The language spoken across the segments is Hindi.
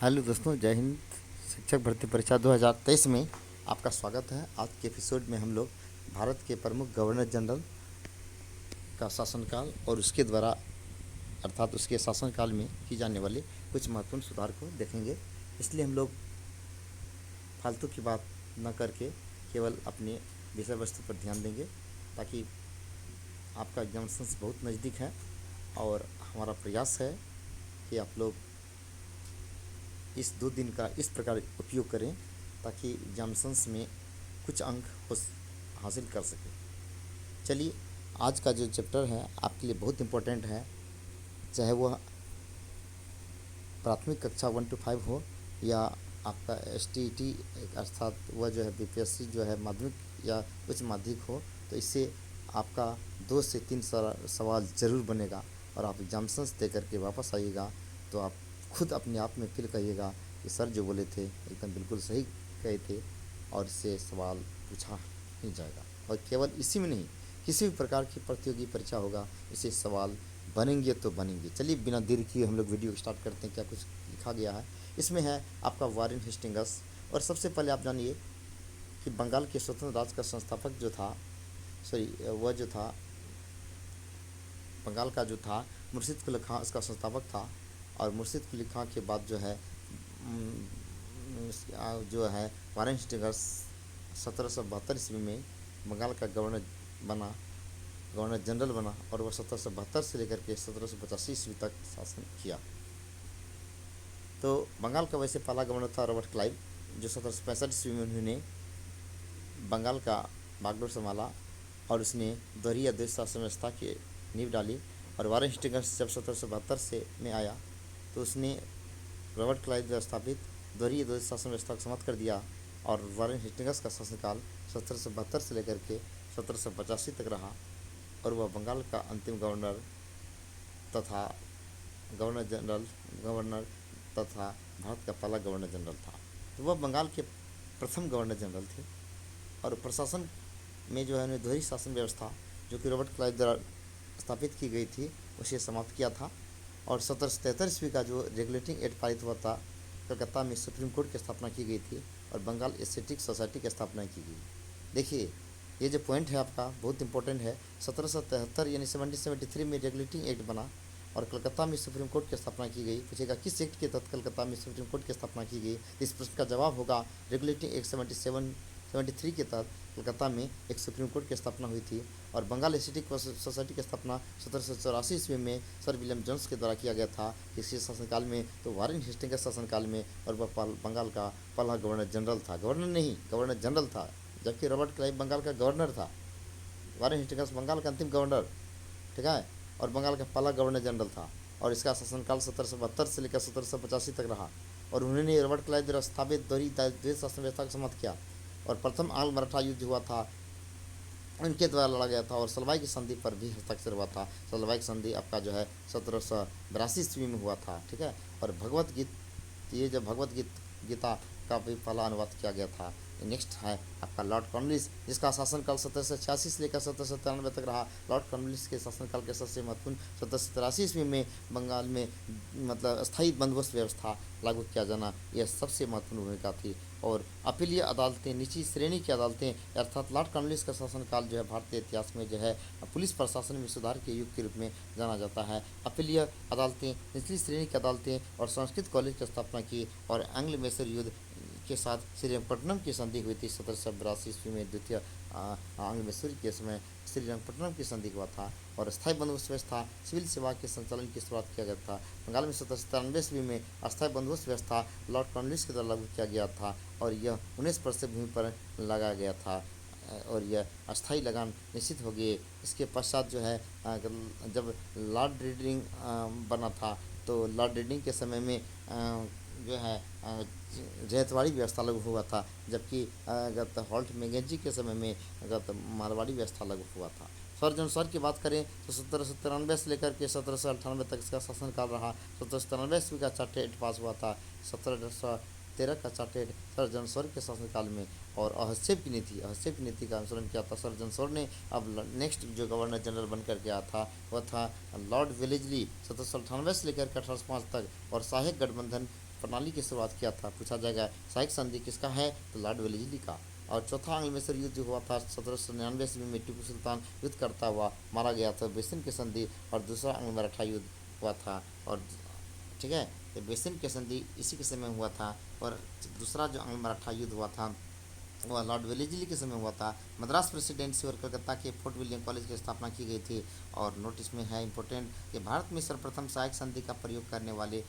हेलो दोस्तों, जय हिंद। शिक्षक भर्ती परीक्षा 2023 में आपका स्वागत है। आज के एपिसोड में हम लोग भारत के प्रमुख गवर्नर जनरल का शासनकाल और उसके द्वारा अर्थात उसके शासनकाल में की जाने वाले कुछ महत्वपूर्ण सुधार को देखेंगे। इसलिए हम लोग फालतू की बात न करके केवल अपने विषय वस्तु पर ध्यान देंगे, ताकि आपका एग्जामिनेशन बहुत नज़दीक है और हमारा प्रयास है कि आप लोग इस 2 दिन का इस प्रकार उपयोग करें ताकि एग्जामिनेशंस में कुछ अंक हासिल कर सकें। चलिए, आज का जो चैप्टर है आपके लिए बहुत इम्पोर्टेंट है, चाहे वह प्राथमिक कक्षा 1 to 5 हो या आपका STET अर्थात वह जो है BPSC जो है माध्यमिक या उच्च माध्यमिक हो। तो इससे आपका 2 से 3 सवाल ज़रूर बनेगा और आप एग्जामिनेशंस दे करके वापस आइएगा तो आप खुद अपने आप में फील करिएगा कि सर जो बोले थे एकदम बिल्कुल सही कहे थे और इससे सवाल पूछा ही जाएगा। और केवल इसी में नहीं, किसी भी प्रकार की प्रतियोगी परीक्षा होगा इससे सवाल बनेंगे तो बनेंगे। चलिए, बिना देर किए हम लोग वीडियो स्टार्ट करते हैं। क्या कुछ लिखा गया है इसमें है आपका वारेन हेस्टिंग्स। और सबसे पहले आप जानिए कि बंगाल के स्वतंत्र राज्य का संस्थापक जो था, वह जो था बंगाल का जो था मुर्शिद कुली खां इसका संस्थापक था। और मुर्शिद कुली खां के बाद जो है वारेन हेस्टिंग्स 1772 ईस्वी में बंगाल का गवर्नर जनरल बना और वह 1772 से लेकर के 1785 ईस्वी तक शासन किया। तो बंगाल का वैसे पहला गवर्नर था रॉबर्ट क्लाइव, जो 1765 ईस्वी में उन्होंने बंगाल का बागडोर संभाला और उसने दोहरी या द्वैत शासन व्यवस्था की नींव डाली। और वारेन हेस्टिंग्स जब 1772 से में आया तो उसने रॉबर्ट क्लाइव द्वारा स्थापित दोहरी या द्वैत शासन व्यवस्था को समाप्त कर दिया। और वारेन हेस्टिंग्स का शासनकाल 1772 से लेकर के 1785 तक रहा और वह बंगाल का अंतिम गवर्नर तथा भारत का पहला गवर्नर जनरल था। तो वह बंगाल के प्रथम गवर्नर जनरल थे। और प्रशासन में जो है उन्हें दोहरी शासन व्यवस्था जो कि रॉबर्ट क्लाइव द्वारा स्थापित की गई थी उसे समाप्त किया था। और 1773 ईस्वी का जो रेगुलेटिंग एक्ट पारित हुआ था, कलकत्ता में सुप्रीम कोर्ट की स्थापना की गई थी और बंगाल एस्थेटिक सोसाइटी की स्थापना की गई। देखिए, ये जो पॉइंट है आपका बहुत इंपॉर्टेंट है। 1773 यानी 1773 में रेगुलेटिंग एक्ट बना और कलकत्ता में सुप्रीम कोर्ट की स्थापना की गई। पूछेगा किस एक्ट के तहत कलकत्ता में सुप्रीम कोर्ट की स्थापना की गई, इस प्रश्न का जवाब होगा रेगुलेटिंग एक्ट 73 के तहत कलकत्ता में एक सुप्रीम कोर्ट की स्थापना हुई थी। और बंगाल एस्थेटिक सोसाइटी की स्थापना 1784 ईस्वी में सर विलियम जोन्स के द्वारा किया गया था इसी शासनकाल में, तो वारेन हेस्टिंग्स के शासनकाल में। और वह बंगाल का पहला गवर्नर जनरल था, गवर्नर जनरल था, जबकि रॉबर्ट क्लाइव बंगाल का गवर्नर था। वारेन हेस्टिंग्स बंगाल का अंतिम गवर्नर, ठीक है, और बंगाल का पहला गवर्नर जनरल था। और इसका शासनकाल 1772 से लेकर 1785 तक रहा। और उन्होंने रॉबर्ट क्लाइव द्वारा स्थापित दोहरी द्वैत शासन व्यवस्था को समाप्त किया। और प्रथम आंग्ल मराठा युद्ध हुआ था, उनके द्वारा लड़ा गया था। और सलवाई की संधि पर भी हस्ताक्षर हुआ था। सलवाई की संधि आपका जो है 1782 ईस्वी में हुआ था, ठीक है। और भगवत गीता का भी पहला अनुवाद किया गया था। नेक्स्ट है आपका लॉर्ड कॉर्नवालिस, जिसका शासनकाल 1786 से लेकर 1797 तक रहा। लॉर्ड कॉर्नवालिस के शासनकाल के सबसे महत्वपूर्ण 1783 ईस्वी में बंगाल में मतलब स्थायी बंदोबस्त व्यवस्था लागू किया जाना, यह सबसे महत्वपूर्ण भूमिका थी। और अपीलीय अदालतें, निचली श्रेणी की अदालतें अर्थात लॉर्ड कॉर्नवालिस का शासनकाल जो है भारतीय इतिहास में जो है पुलिस प्रशासन में सुधार के युग के रूप में जाना जाता है। अपीलीय अदालतें, निचली श्रेणी की अदालतें और संस्कृत कॉलेज की स्थापना की। और एंग्लो मैसूर युद्ध के साथ श्रीरंगपट्टनम की संधि हुई थी 1782 ईस्वी में। द्वितीय आंग्ल मैसूर के समय श्रीरंगपट्टनम की संधि हुआ था। और स्थायी बंदोबस्त व्यवस्था, सिविल सेवा के संचालन की शुरुआत किया गया था। बंगाल में 1797 ईस्वी में अस्थायी बंदोबस्त व्यवस्था लॉर्ड कॉर्नवालिस के द्वारा लागू किया गया था और यह 19% भूमि पर लगाया गया था और यह अस्थायी लगान निश्चित हो गए। इसके पश्चात जो है जब लॉर्ड रीडिंग बना था तो लॉर्ड रीडिंग के समय में जो है रैयतवाड़ी व्यवस्था लागू हुआ था, जबकि हॉल्ट मैकेंजी के समय में मारवाड़ी व्यवस्था लागू हुआ था। सर जनसर की बात करें तो 1793 से लेकर के 1798 तक इसका शासनकाल रहा। 1797 ईस्वी का चार्टर एक्ट पास हुआ था। 1713 का चार्टर एक्ट सर जनसर के शासनकाल में। और हस्तक्षेप की नीति का अनुसरण किया था सर जनसर ने। अब नेक्स्ट जो गवर्नर जनरल बनकर के आया था वह था लॉर्ड वेलेस्ली 1798 से लेकर के 1805 तक। और सहायक गठबंधन प्रणाली की शुरुआत किया था? पूछा जाएगा। सहायक संधि किसका है? तो लॉर्ड वेलेस्ली का। और चौथा आंग्ल मैसूर युद्ध जो हुआ था 1799 ईस्वी में, टीपू सुल्तान युद्ध करता हुआ मारा गया था, बेसिन की संधि। और दूसरा आंग्ल मराठा युद्ध हुआ था। और ठीक है, तो बेसिन की संधि इसी के समय हुआ था। और दूसरा जो आंग्ल मराठा युद्ध हुआ था वह लॉर्ड वेलेस्ली के समय हुआ था। मद्रास प्रेसिडेंसी और कलकत्ता के फोर्ट विलियम कॉलेज की स्थापना की गई थी। और नोटिस में है इंपॉर्टेंट कि भारत में सर्वप्रथम सहायक संधि का प्रयोग करने वाले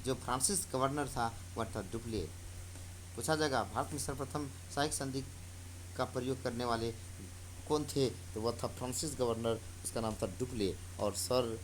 जो फ्रांसिस गवर्नर था वह था डुप्ले। पूछा जाएगा भारत में सर्वप्रथम सहायक संधि का प्रयोग करने वाले कौन थे? तो वह था फ्रांसिस गवर्नर, उसका नाम था डुप्ले। और सर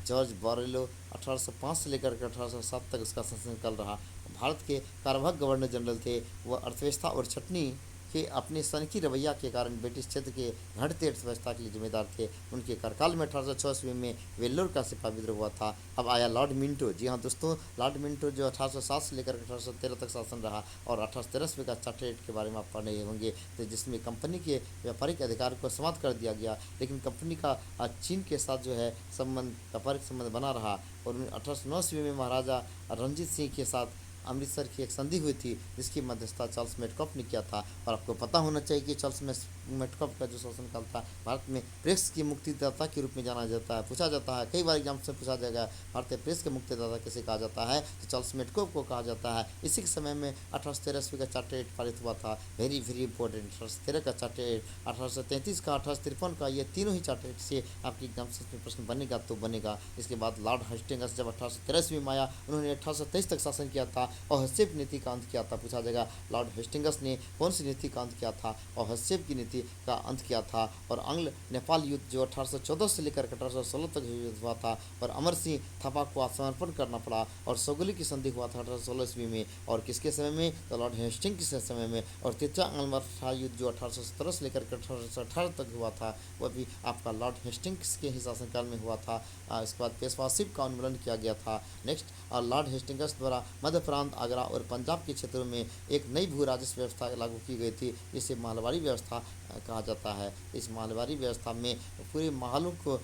जॉर्ज बॉरेलो 1805 से लेकर के 1807 तक उसका शासनकाल रहा। भारत के कार्यवाहक गवर्नर जनरल थे। वह अर्थव्यवस्था और छटनी के अपने सनकी रवैया के कारण ब्रिटिश क्षेत्र के घटते अर्थव्यवस्था के लिए जिम्मेदार थे। उनके कार्यकाल में 1806 ईस्वी में वेल्लोर का सिपाही विद्रोह हुआ था। अब आया लॉर्ड मिंटो। जी हाँ दोस्तों, लॉर्ड मिंटो जो 1807 से लेकर 1813 तक शासन रहा। और 1813 ईस्वी का चार्टर के बारे में आप पढ़ रहे होंगे, तो जिसमें कंपनी के व्यापारिक अधिकार को समाप्त कर दिया गया। लेकिन कंपनी का चीन के साथ जो है संबंध, व्यापारिक संबंध बना रहा। और 1809 ईस्वी में महाराजा रणजीत सिंह के साथ अमृतसर की एक संधि हुई थी, जिसकी मध्यस्थता चार्ल्स मेटकॉफ ने किया था। और आपको पता होना चाहिए कि चार्ल्स मेटकॉफ का जो शासनकाल था, भारत में प्रेस की मुक्तिदाता के रूप में जाना जाता है। पूछा जाता है, कई बार एग्जाम से पूछा जाएगा भारतीय प्रेस के मुक्तिदाता किसे कहा जाता है? तो चार्ल्स मेटकॉफ को कहा जाता है। इसी के समय में 1813 ईस्वी का चार्टर एक्ट पारित हुआ था। वेरी वेरी इंपॉर्टेंट 1813 का चार्टर एक्ट, 1833 का, 1853 का, ये तीनों ही चार्टर एक्ट से आपकी एग्जाम में प्रश्न बनेगा तो बनेगा। इसके बाद लॉर्ड हेस्टिंग्स जब 1813 ईस्वी में आया, उन्होंने 1823 तक शासन किया था और हस्तक्षेप नीति का अंत किया था। पूछा जाएगा लॉर्ड हेस्टिंग्स ने कौन सी नीति का अंत किया था? और हस्तक्षेप की नीति का अंत किया था। और आंग्ल नेपाल युद्ध जो 1814 से लेकर 1816 तक युद्ध हुआ था, और अमर सिंह थापा को आत्मसमर्पण करना पड़ा। और सगोली की संधि हुआ था 1816 ईस्वी में। और किसके समय में? तो लॉर्ड हेस्टिंग्स के समय में। और तीसरा आंग्ल मराठा युद्ध जो 1817 से लेकर 1818 तक हुआ था, वह भी आपका लॉर्ड हेस्टिंग्स के ही शासनकाल में हुआ था। इसके बाद पेशवा शिप का उन्मूलन किया गया था। नेक्स्ट, लॉर्ड हेस्टिंग्स द्वारा मध्य प्रांत, आगरा और पंजाब के क्षेत्रों में एक नई भू राजस्व व्यवस्था लागू की गई थी, जिसे माहलवारी व्यवस्था कहा जाता है। इस माहलवारी व्यवस्था में पूरे महलों को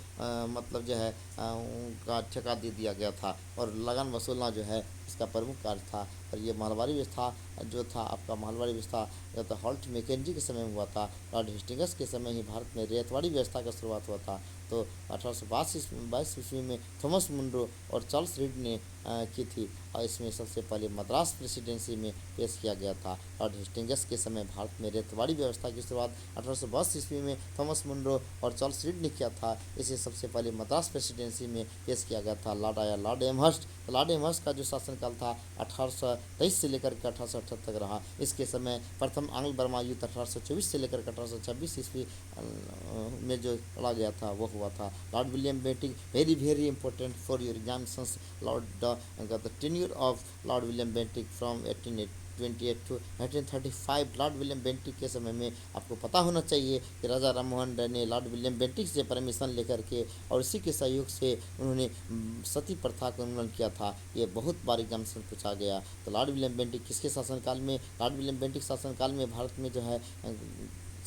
मतलब जो है का ठेका दे दिया गया था। और लगान वसूलना जो है इसका प्रमुख कार्य था। और ये माहलवारी व्यवस्था जो था आपका, माहलवारी व्यवस्था जो था हॉल्ट मैकेंजी के समय में हुआ था। लॉर्ड हेस्टिंग्स के समय ही भारत में रेतवाड़ी व्यवस्था का शुरुआत हुआ था। तो 1822 ईस्वी में थॉमस मुनरो और चार्ल्स रीड ने की थी। और इसमें सबसे पहले मद्रास प्रेसिडेंसी में पेश किया गया था। लॉर्ड हेस्टिंग्स के समय भारत में रेतवाड़ी व्यवस्था की शुरुआत 1822 ईस्वी में थॉमस मुनरो और चार्ल्स रीड ने किया था। इसे सबसे पहले मद्रास प्रेसिडेंसी में पेश किया गया था। लॉर्ड आया लॉर्ड एमहर्स्ट। लॉर्ड एमहर्स्ट का जो शासनकाल था 1823 से लेकर के 1868 तक रहा। इसके समय प्रथम आंग्ल बर्मा युद्ध 1824 से लेकर 1826 ईस्वी में जो लड़ा गया था वो हुआ था। Lord William Bentinck, very very important for your examinations. Lord the tenure of Lord William Bentinck from 1828 to 1835। Lord William Bentinck के समय में आपको पता होना चाहिए कि राजा राममोहन राय ने लॉर्ड विलियम बेंटिक से परमिशन लेकर के और इसी के सहयोग से उन्होंने सती प्रथा का उन्मूलन किया था। ये बहुत बार एग्जाम से पूछा गया। तो लॉर्ड विलियम बेंटिक किसके शासनकाल में? लॉर्ड विलियम बेंटिक शासनकाल में भारत में जो है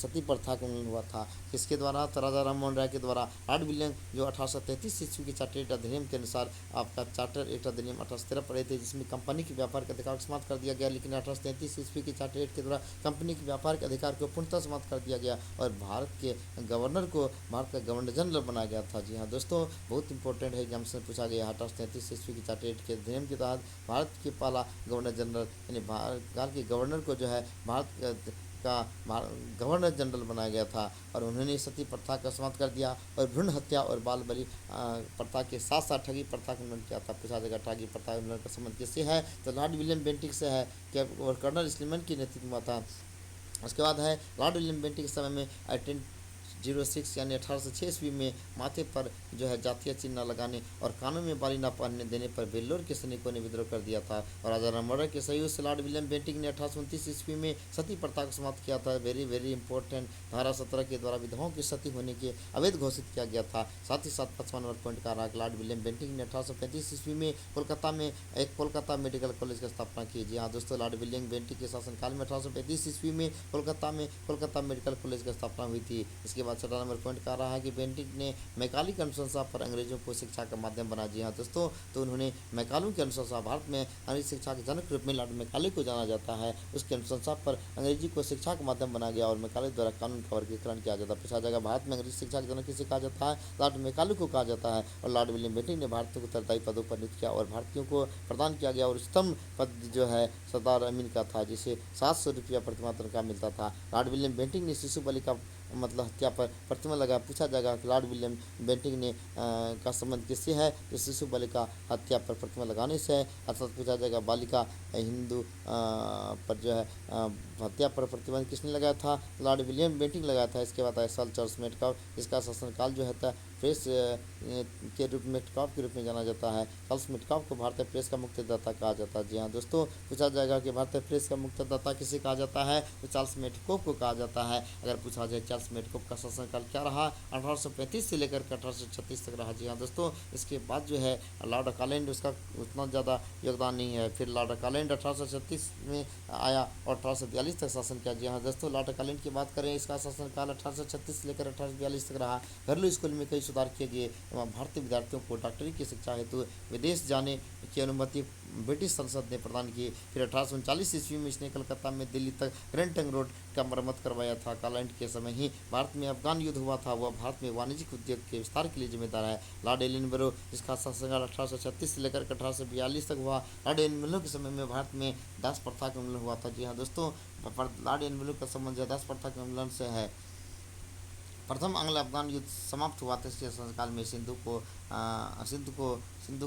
सती प्रथा का उन्मूलन हुआ था। किसके द्वारा? तो राजा राममोहन राय के द्वारा। लॉर्ड विलियम जो 1833 ईस्वी के चार्टर एक्ट अधिनियम के अनुसार आपका चार्टर एक्ट अधिनियम 1813 पढ़े थे, जिसमें कंपनी के व्यापार के अधिकार को समाप्त कर दिया गया। लेकिन 1833 ईस्वी के चार्टर एक्ट के द्वारा कंपनी के व्यापार के अधिकार को पूर्णतः समाप्त कर दिया गया और भारत के गवर्नर को भारत का गवर्नर जनरल बनाया गया था। जी हाँ दोस्तों, बहुत इंपॉर्टेंट है, एग्जाम से पूछा गया। 1833 ईस्वी के चार्टर एक्ट के अधिनियम के तहत भारत के पहला गवर्नर जनरल यानी भारत के गवर्नर को जो है भारत का गवर्नर जनरल बनाया गया था। और उन्होंने सती प्रथा का समाप्त कर दिया और भ्रूण हत्या और बाल बलि प्रथा के साथ साथ ठगी प्रथा का उन्मूलन किया था। पूछा जाएगा ठगी प्रथा उन्मूलन का संबंध किससे है? तो लॉर्ड विलियम बेंटिक से है, और कर्नल स्लीमन की नेतृत्व में था। उसके बाद है लॉर्ड विलियम बेंटिक के समय में 1806 यानी 1806 ईस्वी में माथे पर जो है जातीय चिन्ह लगाने और कानों में बाली न पहनने देने पर वेल्लोर के सैनिकों ने विद्रोह कर दिया था। और राजा राममोहन के सहयोग से लॉर्ड विलियम बेंटिक ने 1829 ईस्वी में सती प्रथा को समाप्त किया था। वेरी वेरी इंपॉर्टेंट, धारा 17 के द्वारा विधवाओं की सती होने के अवैध घोषित किया गया था। साथ ही साथ 55 नंबर पॉइंट का राग लॉर्ड विलियम बेंटिक ने 1835 ईस्वी में कोलकाता में एक कोलकाता मेडिकल कॉलेज की स्थापना की। जी हाँ दोस्तों, लॉर्ड विलियम बेंटिक के शासनकाल में 1835 ईस्वी में कोलकाता मेडिकल कॉलेज की स्थापना हुई थी। इसके बाद 14 नंबर पॉइंट कह रहा है कि बेंटिक ने मैकाली की अनुशंसा पर अंग्रेजों को शिक्षा का माध्यम बना। जी हाँ दोस्तों, तो उन्होंने मैकालू की अनुशंसा, भारत में अंग्रेजी शिक्षा के जनक के रूप में लॉर्ड मैकाले को जाना जाता है, उसकी अनुशंसा पर अंग्रेजी को शिक्षा का माध्यम बना गया और मैकाले द्वारा कानून का वर्गीकरण किया जाता है। पूछा जाएगा भारत में अंग्रेजी शिक्षा के जनक किसे कहा जाता है? लॉर्ड मैकाले को कहा जाता है। और लॉर्ड विलियम बेंटिक ने भारतीयों को उत्तरदायी पदों पर नियुक्त किया और भारतीयों को प्रदान किया गया और स्तंभ पद जो है सरदार अमीन का था, जिसे 700 रुपया प्रतिमाह तनख्वाह मिलता था। लॉर्ड विलियम बेंटिक ने शिशु बालिका मतलब हत्या पर प्रतिमा लगा। पूछा जाएगा कि लॉर्ड विलियम बेंटिक ने का संबंध किससे है? तो शिशु बालिका हत्या पर प्रतिमा लगाने से है। अर्थात पूछा जाएगा बालिका हिंदू पर जो है हत्या पर प्रतिबंध किसने लगाया था? लॉर्ड विलियम बेंटिक लगाया था। इसके बाद आया सर चार्ल्स मेटकाफ, इसका शासनकाल जो है प्रेस के रूप में मेटकाफ के रूप में जाना जाता है। चार्ल्स मेटकाफ को भारतीय प्रेस का मुक्तिदाता कहा जाता है। जी हाँ दोस्तों, पूछा जाएगा कि भारतीय प्रेस का मुक्तिदाता किसे कहा जाता है? तो चार्ल्स मेटकाफ को कहा जाता है। अगर पूछा जाए चार्ल्स मेटकाफ का शासनकाल क्या रहा? 1835 से लेकर के 1836 तक रहा। जी हाँ दोस्तों, इसके बाद जो है लॉर्ड कालैंड, उसका उतना ज़्यादा योगदान नहीं है। फिर लॉर्ड कालैंड 1836 में आया और 1842 तक शासन किया। जी हाँ दोस्तों, लॉर्ड कालैंड की बात करें, इसका शासनकाल 1836 से लेकर 1842 तक रहा। घरेलू स्कूल में कई सुधार किए गए एवं भारतीय विद्यार्थियों को डॉक्टरी की शिक्षा हेतु विदेश जाने की अनुमति ब्रिटिश संसद ने प्रदान की। फिर 1839 ईस्वी में इसने कलकत्ता में दिल्ली तक ग्रैंड ट्रंक रोड का मरम्मत करवाया था। कालैंड के समय ही भारत में अफगान युद्ध हुआ था। वह भारत में वाणिज्यिक उद्योग के विस्तार के लिए जिम्मेदार है। लॉर्ड एलिनबरो, जिसका शासनकाल 1836 से लेकर 1842 तक हुआ। लॉर्ड एलिनबरो के समय में भारत में दास प्रथा का उन्मूलन हुआ था। जी हाँ दोस्तों, लॉर्ड एलिनबरो का संबंध दास प्रथा के उन्मूलन से है। प्रथम आंग्ल अफगान युद्ध समाप्त हुआ था। इसके शासनकाल में सिंधु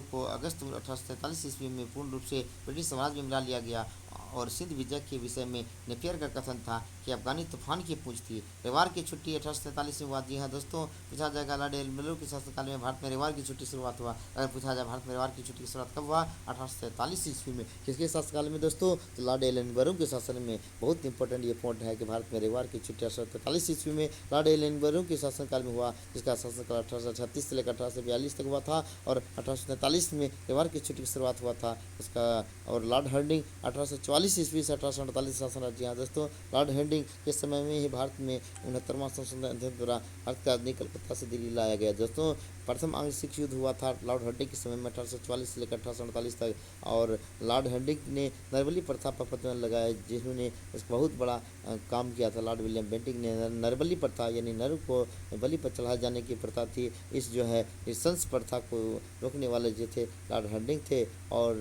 को अगस्त 1843 ईस्वी में पूर्ण रूप से ब्रिटिश साम्राज्य में मिला लिया गया और सिंध विजय के विषय में नेपियर का कथन था कि अफगानी तूफान की पूंछ थी। रविवार की छुट्टी 1843 में हुआ। जी हाँ दोस्तों, पूछा जाएगा लॉर्ड एलिनबरो के शासनकाल में भारत में रविवार की छुट्टी शुरुआत हुआ। अगर पूछा जाए भारत में रविवार की छुट्टी की शुरुआत कब हुआ? 1843 ईस्वी में। किसके शासनकाल में दोस्तों? तो लॉर्ड एलिनबरो के शासन में। बहुत इंपॉर्टेंट ये पॉइंट है कि भारत में रविवार की छुट्टी 1843 ईस्वी में लॉर्ड एलिनबरो के शासनकाल में हुआ, जिसका शासनकाल 1836 से लेकर 1842 तक हुआ था और 1843 में रविवार की छुट्टी की शुरुआत हुआ था उसका। और लॉर्ड हर्डिंग 1844 ईस्वी से 1848 शासन। जी हाँ दोस्तों, लॉर्ड हर्डिंग के समय में ही भारत में 69वां संशोधन अध्ययन द्वारा भारत का राजधानी कलकत्ता से दिल्ली लाया गया। दोस्तों, प्रथम आंग्ल सिख युद्ध हुआ था लॉर्ड हर्डिंग के समय में 1844 से लेकर 1848 तक। और लॉर्ड हर्डिंग ने नरबली प्रथा पर प्रतिबंध लगाया, जिन्होंने इस बहुत बड़ा काम किया था। लॉर्ड विलियम बेंटिक ने नरबली प्रथा यानी नर को बलि पर चढ़ाए जाने की प्रथा थी, इस जो है इस संस प्रथा को रोकने वाले जो थे लॉर्ड हर्डिंग थे। और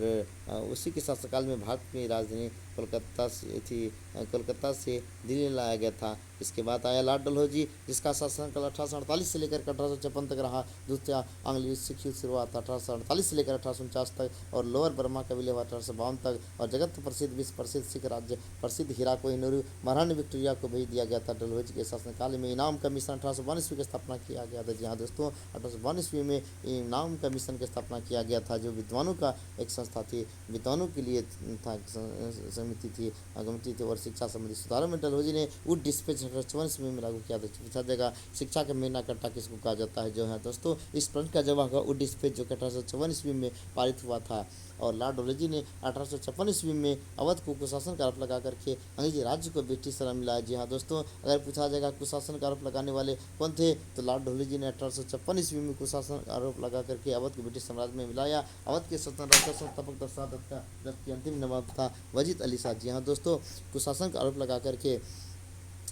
उसी के शासनकाल में भारत की राजधानी कोलकाता से दिल्ली लाया गया था। इसके बाद आया लॉर्ड डलहौजी, जिसका शासनकाल 1848 से लेकर 1856 तक रहा। दूसरा आंग्ल सिख युद्ध शुरुआत 1848 से लेकर 1849 तक और लोअर बर्मा का विलय 1852 तक। और जगत प्रसिद्ध विश्व प्रसिद्ध सिख राज्य प्रसिद्ध हीरा को हिनूरू महारानी विक्टोरिया को भेज दिया गया था। डलहौजी के शासनकाल में इनाम कमीशन 1852 की स्थापना किया गया था। जी हाँ दोस्तों, 1852 में इनाम कमीशन की स्थापना किया गया था, जो विद्वानों का एक संस्था थी, विद्वानों के लिए था समिति थी और शिक्षा संबंधी सुधारों में डलहौजी ने वुड डिस्पैच 1854 में लागू किया था। पूछा जाएगा शिक्षा का मेना कट्टा किसको कहा जाता है? जो है दोस्तों, इस प्रश्न का जवाब वुड डिस्पैच जो 1854 में पारित हुआ था। और लॉर्ड डलहौजी ने 1856 में अवध को कुशासन का आरोप लगा करके अंग्रेजी राज्य को ब्रिटिश शरण मिलाया। जी हाँ दोस्तों, अगर पूछा जाएगा कुशासन का आरोप लगाने वाले कौन थे, तो लॉर्ड डलहौजी ने 1856 में कुशासन का आरोप लगा करके अवध को ब्रिटिश साम्राज्य में मिलाया। अवध के स्वतंत्रता संस्थापक दशरथ का जबकि अंतिम नवाब था वजीद अली शाह। जी हाँ दोस्तों, कुशासन का आरोप लगा करके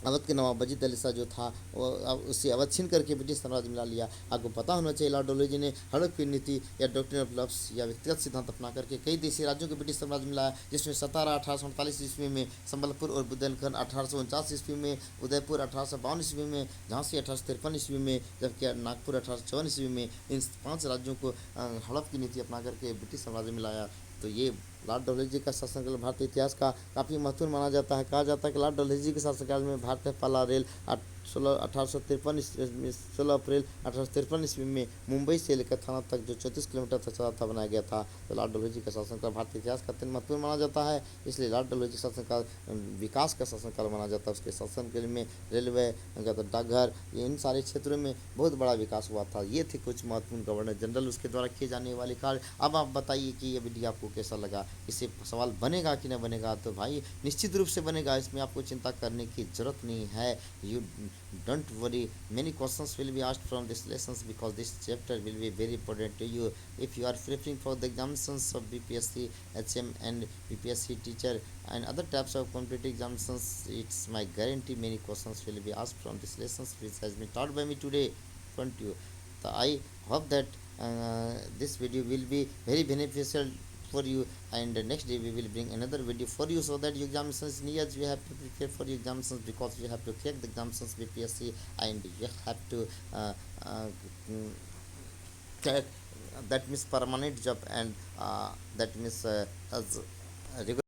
अवध के नवाब वजीद अली शाह जो था वो उससे अवध छीन करके ब्रिटिश साम्राज्य मिला लिया। आपको पता होना चाहिए लॉर्ड डलहौजी ने हड़प की नीति या डॉक्ट्रिन ऑफ लव्स या व्यक्तिगत सिद्धांत अपना करके कई देशी राज्यों के ब्रिटिश साम्राज्य में लाया, जिसमें सतारा 1848 ईस्वी में, संबलपुर और बुंदेलखंड 1849 ईस्वी में, उदयपुर 1852 ईस्वी में, झांसी 1853 ईस्वी में, जबकि नागपुर 1854 ईस्वी में। इन 5 राज्यों को हड़प की नीति अपना करके ब्रिटिश साम्राज्य में लाया। तो ये लॉर्ड डलहौजी का शासनकाल भारतीय इतिहास का काफ़ी महत्वपूर्ण माना जाता है। कहा जाता है कि लॉर्ड डलहौजी के शासनकाल में भारत में पहला रेल 16 अप्रैल 1853 ईस्वी में मुंबई से लेकर थाना तक जो 34 किलोमीटर तक चला था बनाया गया था। तो लॉर्ड डलहौजी का शासनकाल भारतीय इतिहास का अत्यंत महत्वपूर्ण माना जाता है, इसलिए लॉर्ड डलहौजी शासनकाल विकास का शासनकाल माना जाता है। उसके शासनकाल में रेलवे, डाकघर, इन सारे क्षेत्रों में बहुत बड़ा विकास हुआ था। ये थे कुछ महत्वपूर्ण गवर्नर जनरल उसके द्वारा किए जाने वाले कार्य। अब आप बताइए कि ये वीडियो आपको कैसा लगा, इससे सवाल बनेगा कि नहीं बनेगा? तो भाई निश्चित रूप से बनेगा, इसमें आपको चिंता करने की जरूरत नहीं है। don't worry, many questions will be asked from these lessons because this chapter will be very important to you. If you are preparing for the examinations of BPSC, HM and BPSC teacher and other types of competitive examinations, it's my guarantee many questions will be asked from these lessons which has been taught by me today front you. So I hope that this video will be very beneficial for you, and next day we will bring another video for you so that your examinations near you have to prepare for your examinations because you have to crack the examinations BPSC and you have to uh, uh, crack that means permanent job and that means as regular